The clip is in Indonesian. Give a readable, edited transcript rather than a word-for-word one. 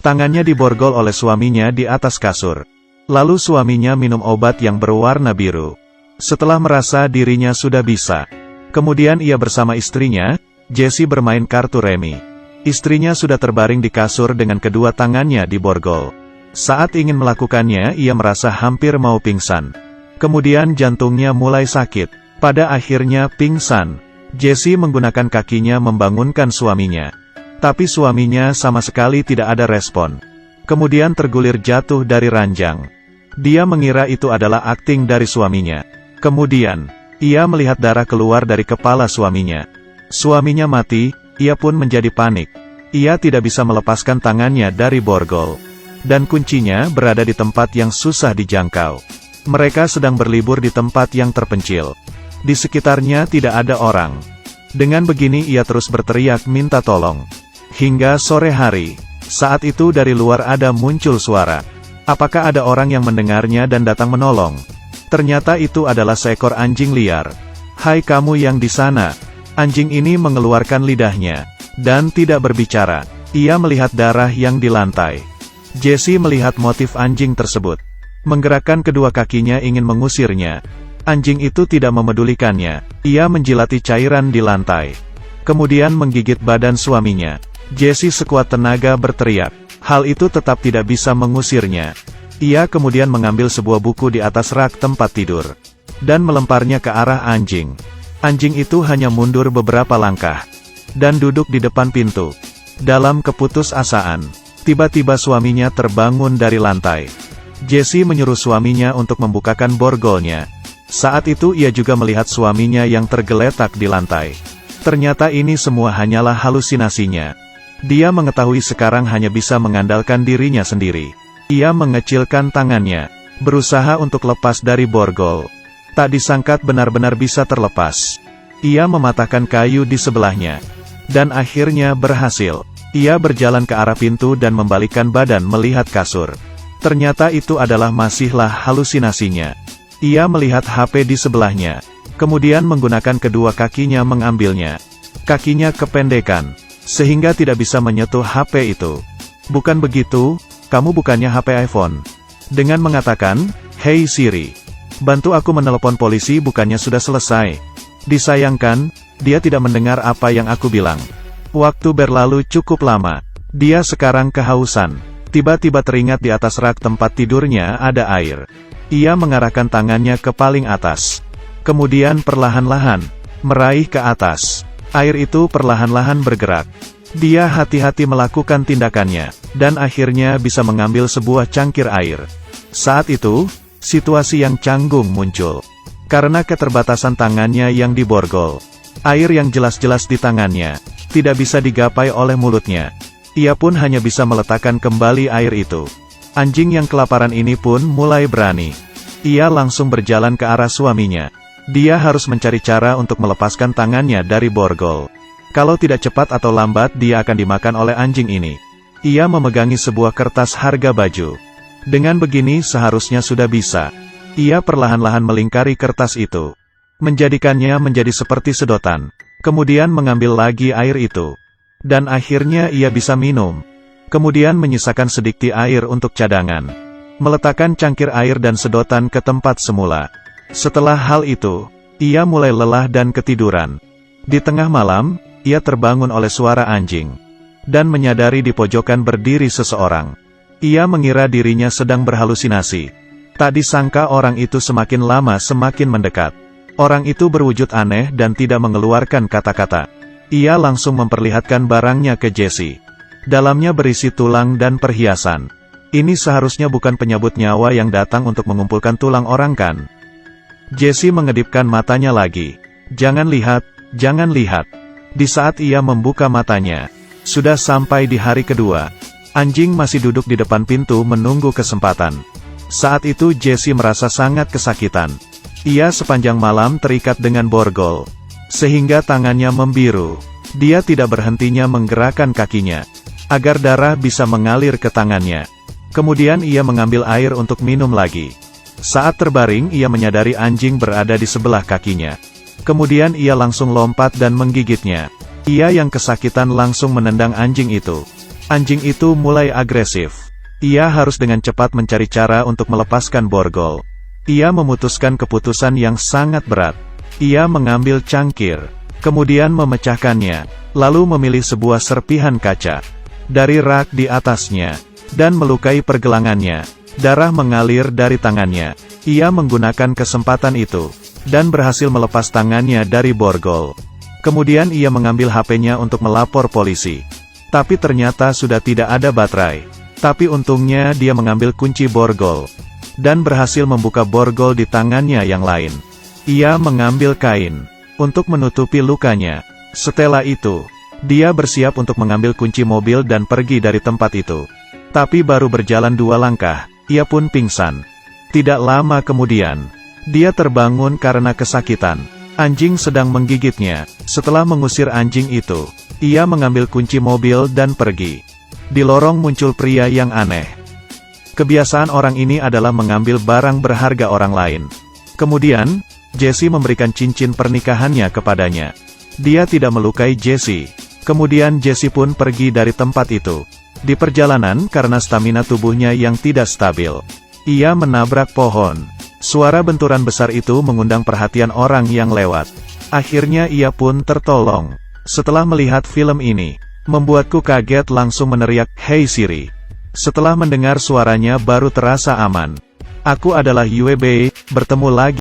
Tangannya diborgol oleh suaminya di atas kasur. Lalu suaminya minum obat yang berwarna biru. Setelah merasa dirinya sudah bisa, kemudian ia bersama istrinya, Jessie, bermain kartu remi. Istrinya sudah terbaring di kasur dengan kedua tangannya diborgol. Saat ingin melakukannya, ia merasa hampir mau pingsan. Kemudian jantungnya mulai sakit. Pada akhirnya pingsan. Jessie menggunakan kakinya membangunkan suaminya. Tapi suaminya sama sekali tidak ada respon. Kemudian tergulir jatuh dari ranjang. Dia mengira itu adalah akting dari suaminya. Kemudian, ia melihat darah keluar dari kepala suaminya. Suaminya mati, ia pun menjadi panik. Ia tidak bisa melepaskan tangannya dari borgol. Dan kuncinya berada di tempat yang susah dijangkau. Mereka sedang berlibur di tempat yang terpencil. Di sekitarnya tidak ada orang. Dengan begini ia terus berteriak minta tolong. Hingga sore hari, saat itu dari luar ada muncul suara. Apakah ada orang yang mendengarnya dan datang menolong? Ternyata itu adalah seekor anjing liar. Hai kamu yang di sana. Anjing ini mengeluarkan lidahnya. Dan tidak berbicara. Ia melihat darah yang di lantai. Jessie melihat motif anjing tersebut. Menggerakkan kedua kakinya ingin mengusirnya. Anjing itu tidak memedulikannya. Ia menjilati cairan di lantai. Kemudian menggigit badan suaminya. Jessie sekuat tenaga berteriak. Hal itu tetap tidak bisa mengusirnya. Ia kemudian mengambil sebuah buku di atas rak tempat tidur. Dan melemparnya ke arah anjing. Anjing itu hanya mundur beberapa langkah. Dan duduk di depan pintu. Dalam keputusasaan, tiba-tiba suaminya terbangun dari lantai. Jessie menyuruh suaminya untuk membukakan borgolnya. Saat itu ia juga melihat suaminya yang tergeletak di lantai. Ternyata ini semua hanyalah halusinasinya. Dia mengetahui sekarang hanya bisa mengandalkan dirinya sendiri. Ia mengecilkan tangannya, berusaha untuk lepas dari borgol. Tak disangka benar-benar bisa terlepas. Ia mematahkan kayu di sebelahnya. Dan akhirnya berhasil. Ia berjalan ke arah pintu dan membalikkan badan melihat kasur. Ternyata itu adalah masihlah halusinasinya. Ia melihat HP di sebelahnya. Kemudian menggunakan kedua kakinya mengambilnya. Kakinya kependekan. Sehingga tidak bisa menyentuh HP itu. Bukan begitu, kamu bukannya HP iPhone. Dengan mengatakan, "Hey Siri, bantu aku menelepon polisi," bukannya sudah selesai. Disayangkan, dia tidak mendengar apa yang aku bilang. Waktu berlalu cukup lama. Dia sekarang kehausan. Tiba-tiba teringat di atas rak tempat tidurnya ada air. Ia mengarahkan tangannya ke paling atas. Kemudian perlahan-lahan, meraih ke atas. Air itu perlahan-lahan bergerak. Dia hati-hati melakukan tindakannya, dan akhirnya bisa mengambil sebuah cangkir air. Saat itu, situasi yang canggung muncul. Karena keterbatasan tangannya yang diborgol. Air yang jelas-jelas di tangannya, tidak bisa digapai oleh mulutnya. Ia pun hanya bisa meletakkan kembali air itu. Anjing yang kelaparan ini pun mulai berani. Ia langsung berjalan ke arah suaminya. Dia harus mencari cara untuk melepaskan tangannya dari borgol. Kalau tidak cepat atau lambat dia akan dimakan oleh anjing ini. Ia memegangi sebuah kertas harga baju. Dengan begini seharusnya sudah bisa. Ia perlahan-lahan melingkari kertas itu. Menjadikannya menjadi seperti sedotan. Kemudian mengambil lagi air itu. Dan akhirnya ia bisa minum. Kemudian menyisakan sedikit air untuk cadangan. Meletakkan cangkir air dan sedotan ke tempat semula. Setelah hal itu, ia mulai lelah dan ketiduran. Di tengah malam, ia terbangun oleh suara anjing. Dan menyadari di pojokan berdiri seseorang. Ia mengira dirinya sedang berhalusinasi. Tak disangka orang itu semakin lama semakin mendekat. Orang itu berwujud aneh dan tidak mengeluarkan kata-kata. Ia langsung memperlihatkan barangnya ke Jessie. Dalamnya berisi tulang dan perhiasan. Ini seharusnya bukan penyabut nyawa yang datang untuk mengumpulkan tulang orang kan? Jessie mengedipkan matanya lagi. Jangan lihat, jangan lihat. Di saat ia membuka matanya, sudah sampai di hari kedua. Anjing masih duduk di depan pintu menunggu kesempatan. Saat itu Jessie merasa sangat kesakitan. Ia sepanjang malam terikat dengan borgol. Sehingga tangannya membiru. Dia tidak berhentinya menggerakkan kakinya. Agar darah bisa mengalir ke tangannya. Kemudian ia mengambil air untuk minum lagi. Saat terbaring ia menyadari anjing berada di sebelah kakinya. Kemudian ia langsung lompat dan menggigitnya. Ia yang kesakitan langsung menendang anjing itu. Anjing itu mulai agresif. Ia harus dengan cepat mencari cara untuk melepaskan borgol. Ia memutuskan keputusan yang sangat berat. Ia mengambil cangkir, kemudian memecahkannya, lalu memilih sebuah serpihan kaca dari rak di atasnya, dan melukai pergelangannya. Darah mengalir dari tangannya. Ia menggunakan kesempatan itu, dan berhasil melepas tangannya dari borgol. Kemudian ia mengambil HP-nya untuk melapor polisi. Tapi ternyata sudah tidak ada baterai. Tapi untungnya dia mengambil kunci borgol, dan berhasil membuka borgol di tangannya yang lain. Ia mengambil kain untuk menutupi lukanya. Setelah itu, dia bersiap untuk mengambil kunci mobil dan pergi dari tempat itu. Tapi baru berjalan 2 langkah, ia pun pingsan. Tidak lama kemudian, dia terbangun karena kesakitan. Anjing sedang menggigitnya. Setelah mengusir anjing itu, ia mengambil kunci mobil dan pergi. Di lorong muncul pria yang aneh. Kebiasaan orang ini adalah mengambil barang berharga orang lain. Kemudian, Jesse memberikan cincin pernikahannya kepadanya. Dia tidak melukai Jesse. Kemudian Jesse pun pergi dari tempat itu. Di perjalanan, karena stamina tubuhnya yang tidak stabil, ia menabrak pohon. Suara benturan besar itu mengundang perhatian orang yang lewat. Akhirnya ia pun tertolong. Setelah melihat film ini, membuatku kaget langsung meneriak, "Hey Siri." Setelah mendengar suaranya baru terasa aman. Aku adalah Yue Bei, bertemu lagi.